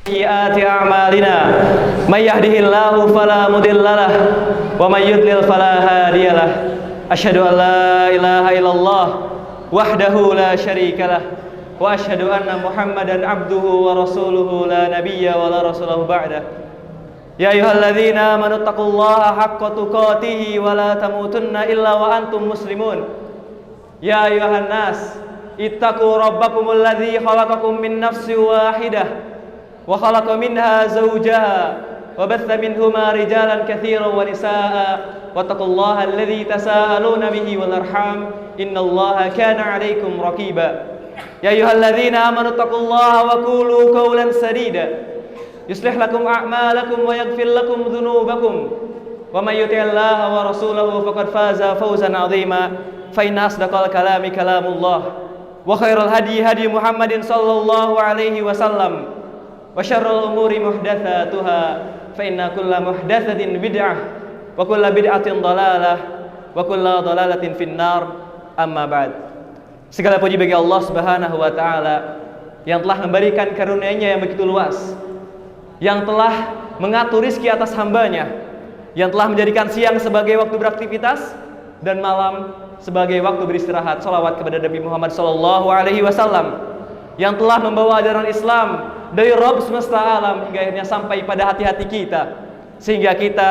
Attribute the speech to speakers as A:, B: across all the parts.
A: سيئات أعمالنا من يهده الله فلا مضل له ومن يضلل فلا هادي له أشهد أن لا إله إلا الله وحده لا شريك له وأشهد أن محمدا عبده ورسوله لا نبي ولا رسول بعده يا أيها الذين آمنوا اتقوا الله حق تقاته ولا تموتن إلا وأنتم مسلمون يا أيها الناس اتقوا ربكم الذي خلقكم من نفس واحدة وخلق منها زوجها وبث منهما رجالا كثيرا ونساء واتقوا الله الذي تساءلون به والأرحام إن الله كان عليكم رقيبا يا أيها الذين آمنوا اتقوا الله وقولوا قولا سديدا يصلح لكم أعمالكم ويغفر لكم ذنوبكم ومن يطع الله ورسوله فقد فاز فوزا عظيما فإن أصدق الكلام كلام الله وخير الهدي هدي محمد صلى الله عليه وسلم وشر الأمور محدثاتها فإن كل محدثة بدعة وكل بدعة ضلالة وكل ضلالة في النار أما بعد. Segala puji bagi Allah Subhanahu wa taala yang telah memberikan karunia-Nya yang begitu luas, yang telah mengatur rezeki atas hambanya, yang telah menjadikan siang sebagai waktu beraktivitas dan malam sebagai waktu beristirahat. Shalawat kepada Nabi Muhammad sallallahu alaihi wasallam yang telah membawa ajaran Islam dari Rabb semesta alam hingga akhirnya sampai pada hati-hati kita, sehingga kita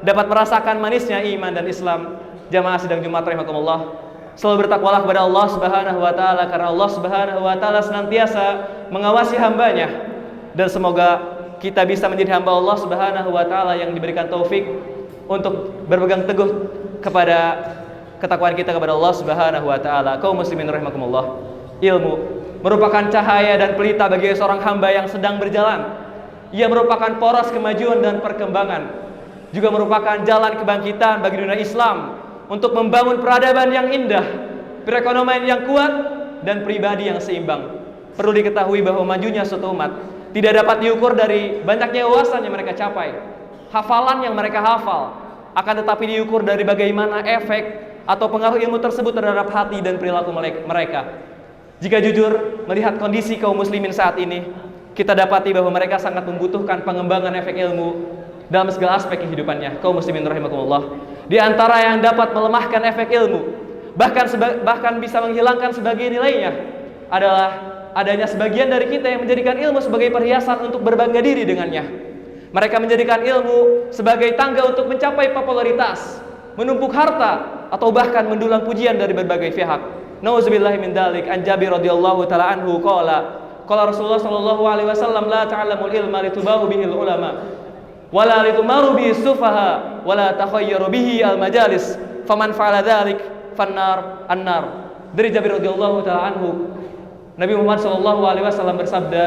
A: dapat merasakan manisnya iman dan Islam. Jamaah sidang Jumat rahimakumullah, selalu bertakwalah kepada Allah Subhanahu wa taala, karena Allah Subhanahu wa taala senantiasa mengawasi hambanya, dan semoga kita bisa menjadi hamba Allah Subhanahu wa taala yang diberikan taufik untuk berpegang teguh kepada ketakwaan kita kepada Allah Subhanahu wa taala. Kaum muslimin rahimakumullah, ilmu merupakan cahaya dan pelita bagi seorang hamba yang sedang berjalan. Ia merupakan poros kemajuan dan perkembangan, juga merupakan jalan kebangkitan bagi dunia Islam untuk membangun peradaban yang indah, perekonomian yang kuat, dan pribadi yang seimbang. Perlu diketahui bahwa majunya suatu umat tidak dapat diukur dari banyaknya wawasan yang mereka capai, hafalan yang mereka hafal, akan tetapi diukur dari bagaimana efek atau pengaruh ilmu tersebut terhadap hati dan perilaku mereka. Jika jujur melihat kondisi kaum muslimin saat ini, kita dapati bahwa mereka sangat membutuhkan pengembangan efek ilmu dalam segala aspek kehidupannya. Kaum muslimin rahimakumullah, di antara yang dapat melemahkan efek ilmu, bahkan bisa menghilangkan sebagian nilainya, adalah adanya sebagian dari kita yang menjadikan ilmu sebagai perhiasan untuk berbangga diri dengannya. Mereka menjadikan ilmu sebagai tangga untuk mencapai popularitas, menumpuk harta, atau bahkan mendulang pujian dari berbagai pihak. Nauzubillahi min dzalik. An Jabir radhiyallahu taala anhu qala Rasulullah sallallahu alaihi wasallam la ta'lamul ilma litubahu bihil ulama wala litumaru bihi sufaha wala takhayyaru bihi al majalis faman fa'ala dzalik fannar annar. Dari Jabir radhiyallahu taala anhu, Nabi Muhammad sallallahu alaihi wasallam bersabda,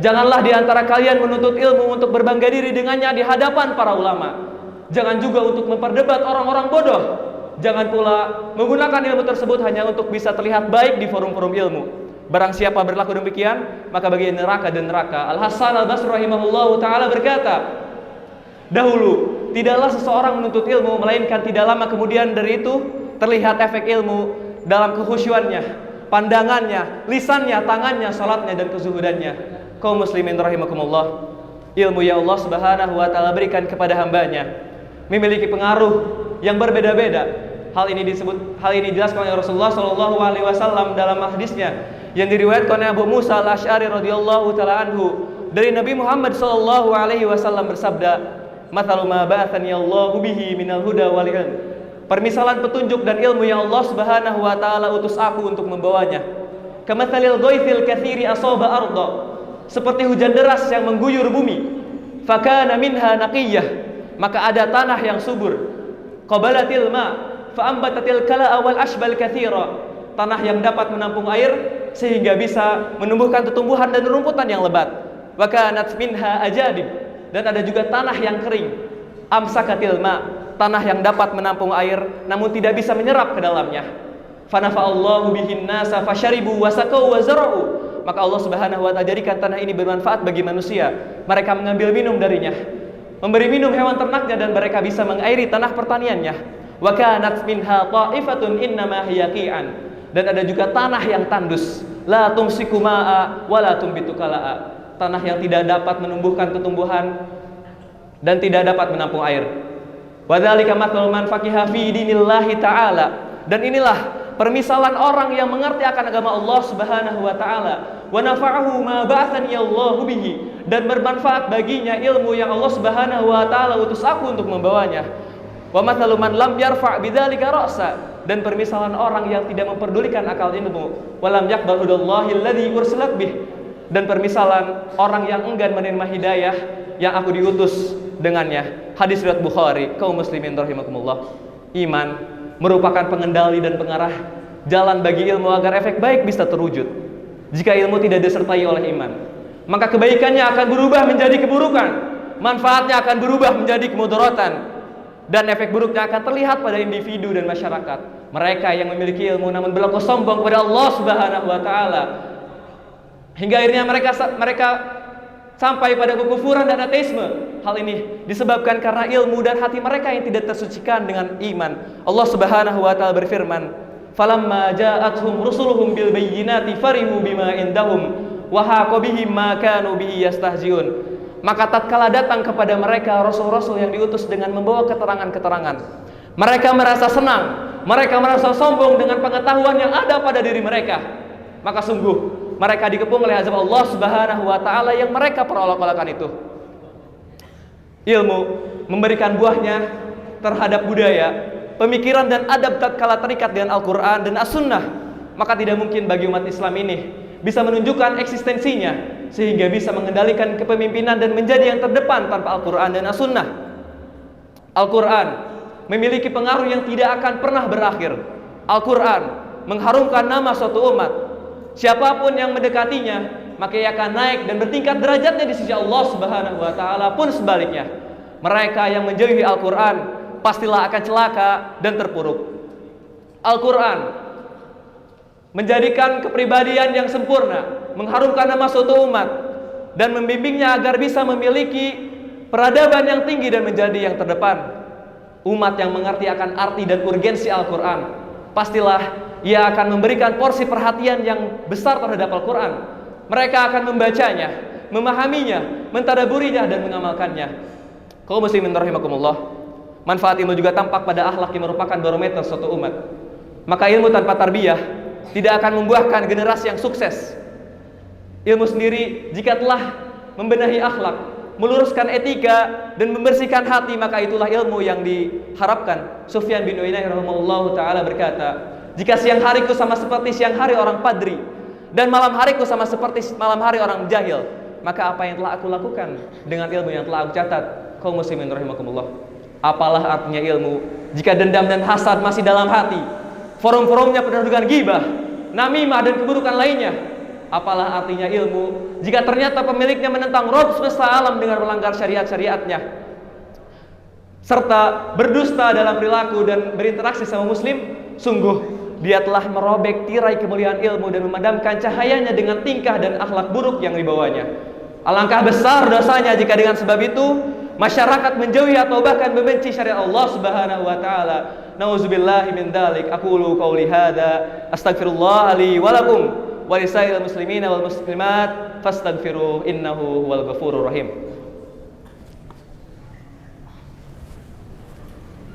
A: janganlah di antara kalian menuntut ilmu untuk berbangga diri dengannya di hadapan para ulama. Jangan juga untuk memperdebat orang-orang bodoh. Jangan pula menggunakan ilmu tersebut hanya untuk bisa terlihat baik di forum-forum ilmu. Barang siapa berlaku demikian, maka bagi neraka dan neraka. Al-Hasan Al-Basri rahimahullahu ta'ala berkata, dahulu tidaklah seseorang menuntut ilmu, melainkan tidak lama kemudian dari itu terlihat efek ilmu dalam kekhusyuannya, pandangannya, lisannya, tangannya, salatnya, dan kezuhudannya. Kaum muslimin rahimakumullah, ilmu yang Allah Subhanahu wa ta'ala berikan kepada hambanya memiliki pengaruh yang berbeda-beda. Hal ini dijelaskan oleh Rasulullah sallallahu alaihi wasallam dalam hadisnya yang diriwayatkan oleh Abu Musa Al-Asy'ari radhiyallahu taala anhu dari Nabi Muhammad sallallahu alaihi wasallam bersabda, "Mathalu ma ba'athani Allahu bihi minal huda wal ilm." Permisalan petunjuk dan ilmu yang Allah Subhanahu wa taala utus aku untuk membawanya. Kamathalil ghaithil katsiri asaba arda. Seperti hujan deras yang mengguyur bumi. Fakana minha naqiyyah. Maka ada tanah yang subur. Qabalatil ma' fa'ambatatil kala'a wal ashbal katsira. Tanah yang dapat menampung air sehingga bisa menumbuhkan tumbuhan dan rumputan yang lebat. Wa kanat minha ajadib. Dan ada juga tanah yang kering. Amsakatil ma', tanah yang dapat menampung air namun tidak bisa menyerap ke dalamnya. Fanafa'allahu bihin nasa fasharibu wa sakau wa zara'u. Maka Allah Subhanahu wa ta'ala jadikan tanah ini bermanfaat bagi manusia. Mereka mengambil minum darinya, memberi minum hewan ternaknya, dan mereka bisa mengairi tanah pertaniannya. Wa kanat minha ta'ifatun innama hiya qi'an. Dan ada juga tanah yang tandus, la tumsiku ma'a wa la tumbitu kala'a. tanah yang tidak dapat menumbuhkan tumbuhan dan tidak dapat menampung air. Wa dzalika mathalul man faqiha fi dinillahi ta'ala. Dan inilah permisalan orang yang mengerti akan agama Allah Subhanahu wa taala. Wa nafa'ahu ma ba'athani Allahu bihi, dan bermanfaat baginya ilmu yang Allah Subhanahu wa taala utus aku untuk membawanya. Wa mathalu man lam yarfa' bidzalika ra'sa, dan permisalan orang yang tidak memperdulikan akal ilmu. Wa lam yaqbal hudallahi alladzi ursilat bih, dan permisalan orang yang enggan menerima hidayah yang aku diutus dengannya. Hadis riwayat Bukhari. Kaum muslimin rahimakumullah, iman merupakan pengendali dan pengarah jalan bagi ilmu agar efek baik bisa terwujud. Jika ilmu tidak disertai oleh iman, maka kebaikannya akan berubah menjadi keburukan, manfaatnya akan berubah menjadi kemudaratan, dan efek buruknya akan terlihat pada individu dan masyarakat. Mereka yang memiliki ilmu namun berlaku sombong kepada Allah Subhanahu wa taala, hingga akhirnya mereka sampai pada kekufuran dan ateisme. Hal ini disebabkan karena ilmu dan hati mereka yang tidak tersucikan dengan iman. Allah Subhanahu wa taala berfirman, "Falamma ja'atuhum rusuluhum bil bayyinati farihu bima indahum wa haqa bihim ma kanu bihi yastahzi'un." Maka tatkala datang kepada mereka rasul-rasul yang diutus dengan membawa keterangan-keterangan, mereka merasa senang, mereka merasa sombong dengan pengetahuan yang ada pada diri mereka. Maka sungguh mereka dikepung oleh azab Allah Subhanahu wa taala yang mereka perolok-olokan itu. Ilmu memberikan buahnya terhadap budaya, pemikiran dan adab tatkala terikat dengan Al-Qur'an dan As-Sunnah. Maka tidak mungkin bagi umat Islam ini bisa menunjukkan eksistensinya sehingga bisa mengendalikan kepemimpinan dan menjadi yang terdepan tanpa Al-Qur'an dan As-Sunnah. Al-Qur'an memiliki pengaruh yang tidak akan pernah berakhir. Al-Qur'an mengharumkan nama suatu umat. Siapapun yang mendekatinya, maka ia akan naik dan bertingkat derajatnya di sisi Allah Subhanahu wa taala. Pun sebaliknya, mereka yang menjauhi Al-Qur'an pastilah akan celaka dan terpuruk. Al-Qur'an menjadikan kepribadian yang sempurna, mengharumkan nama suatu umat, dan membimbingnya agar bisa memiliki peradaban yang tinggi dan menjadi yang terdepan. Umat yang mengerti akan arti dan urgensi Al-Qur'an, pastilah ia akan memberikan porsi perhatian yang besar terhadap Al-Quran. Mereka akan membacanya, memahaminya, mentadaburinya, dan mengamalkannya. Kaum muslimin rahimakumullah, manfaat ilmu juga tampak pada akhlak yang merupakan barometer suatu umat. Maka ilmu tanpa tarbiyah tidak akan membuahkan generasi yang sukses. Ilmu sendiri jika telah membenahi akhlak, meluruskan etika, dan membersihkan hati, maka itulah ilmu yang diharapkan. Sufyan bin Uyainah rahimahullahu ta'ala berkata, jika siang hariku sama seperti siang hari orang padri, dan malam hariku sama seperti malam hari orang jahil, maka apa yang telah aku lakukan dengan ilmu yang telah aku catat? Kaum muslimin rahimakumullah, apalah artinya ilmu jika dendam dan hasad masih dalam hati, forum-forumnya penuh dengan ghibah, namimah, dan keburukan lainnya? Apalah artinya ilmu jika ternyata pemiliknya menentang Rabb semesta alam dengan melanggar syariat-syariatnya, serta berdusta dalam perilaku dan berinteraksi sama muslim? Sungguh dia telah merobek tirai kemuliaan ilmu dan memadamkan cahayanya dengan tingkah dan akhlak buruk yang dibawanya. Alangkah besar dosanya jika dengan sebab itu masyarakat menjauhi atau bahkan membenci syariat Allah Subhanahu wa taala. Nauzubillahi min dzalik. Aqulu qauli hadza astaghfirullah li wa lakum wa lisairil muslimina wal muslimat fastaghfiruh innahu huwal ghafurur rahim.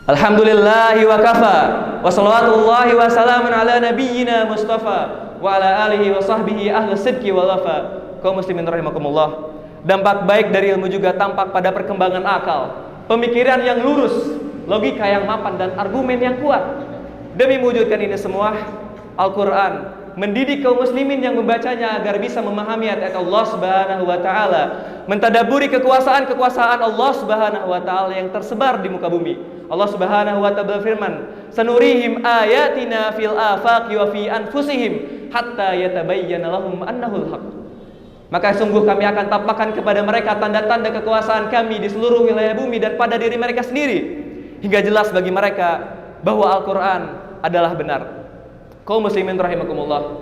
A: Alhamdulillahi wa kafa wa salawatullahi wa salamun ala nabiyyina mustafa wa ala alihi wa sahbihi ahli sidqi wal wafa. Kaum muslimin rahimakumullah, dampak baik dari ilmu juga tampak pada perkembangan akal, pemikiran yang lurus, logika yang mapan, dan argumen yang kuat. Demi mewujudkan ini semua, Al-Quran mendidik kaum muslimin yang membacanya agar bisa memahami ayat Allah Subhanahu wa taala, mentadaburi kekuasaan-kekuasaan Allah Subhanahu wa taala yang tersebar di muka bumi. Allah Subhanahu wa taala berfirman, "Sanurihim ayatina fil afaqi wa fi anfusihim hatta yatabayyana lahum annahul haq." Maka sungguh kami akan tampakkan kepada mereka tanda-tanda kekuasaan kami di seluruh wilayah bumi dan pada diri mereka sendiri, hingga jelas bagi mereka bahwa Al-Quran adalah benar. Kaum muslimin rahimakumullah,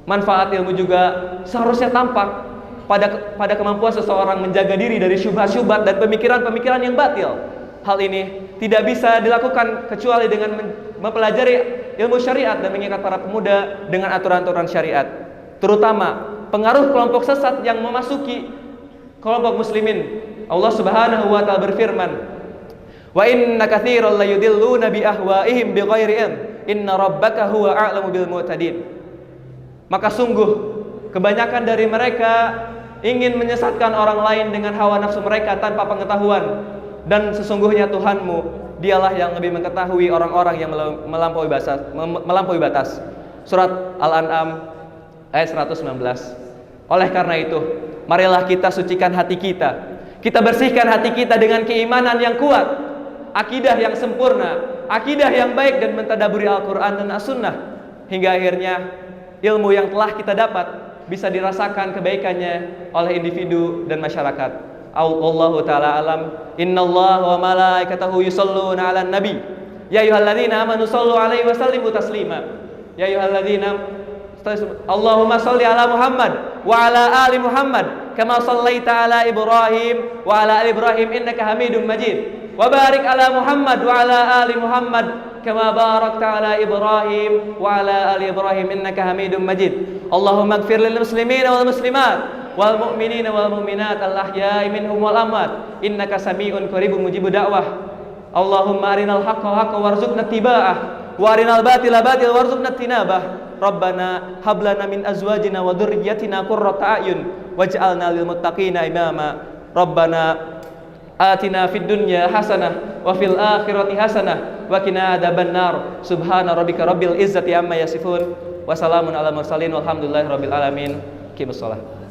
A: manfaat ilmu juga seharusnya tampak pada kemampuan seseorang menjaga diri dari syubhat-syubhat dan pemikiran-pemikiran yang batil. Hal ini tidak bisa dilakukan kecuali dengan mempelajari ilmu syariat dan mengikat para pemuda dengan aturan-aturan syariat, terutama pengaruh kelompok sesat yang memasuki kelompok muslimin. Allah Subhanahu wa taala berfirman, "Wa inna katsiran la yudilluna bi ahwaihim bighairi ilm, inna rabbaka huwa a'lamu bil mu'tadin." Maka sungguh kebanyakan dari mereka ingin menyesatkan orang lain dengan hawa nafsu mereka tanpa pengetahuan, dan sesungguhnya Tuhanmu dialah yang lebih mengetahui orang-orang yang melampaui batas. Surat Al-An'am ayat 119. Oleh karena itu, marilah kita sucikan hati kita. Kita bersihkan hati kita dengan keimanan yang kuat, akidah yang sempurna, akidah yang baik, dan mentadaburi Al-Quran dan As-Sunnah, hingga akhirnya ilmu yang telah kita dapat bisa dirasakan kebaikannya oleh individu dan masyarakat. Allahu ta'ala alam. Innallaha wa malaikatahu yusholluna 'alan nabi. Ya ayyuhalladzina amanu shollu 'alaihi wa sallimu taslima. Ya ayyuhalladzina Allahumma sholli ala Muhammad wa ala ali Muhammad kama shallaita ala Ibrahim wa ala ali Ibrahim innaka Hamidum Majid. Wa barik ala Muhammad wa ala ali Muhammad kama barakta ala Ibrahim wa ala ali Ibrahim innaka Hamidum Majid. Allahumma ighfir lil muslimina wal muslimat wal mu'minina wal mu'minat al ahya'i minhum wal amwat innaka sami'un qaribun mujibud da'wah. Allahumma arinal haqqa haqqan warzuqna ittiba'ah wa arinal batila batila warzuqna ijtinabah. Rabbana hab lana min azwajina wa dhurriyyatina qurrata a'yun waj'alna lil muttaqina imama. Rabbana atina fid dunya hasanah wa fil akhirati hasanah wa qina adzabannar. Subhana rabbika rabbil izzati amma yasifun wa salamun alal mursalin walhamdulillahi rabbil alamin. Qimus shalah.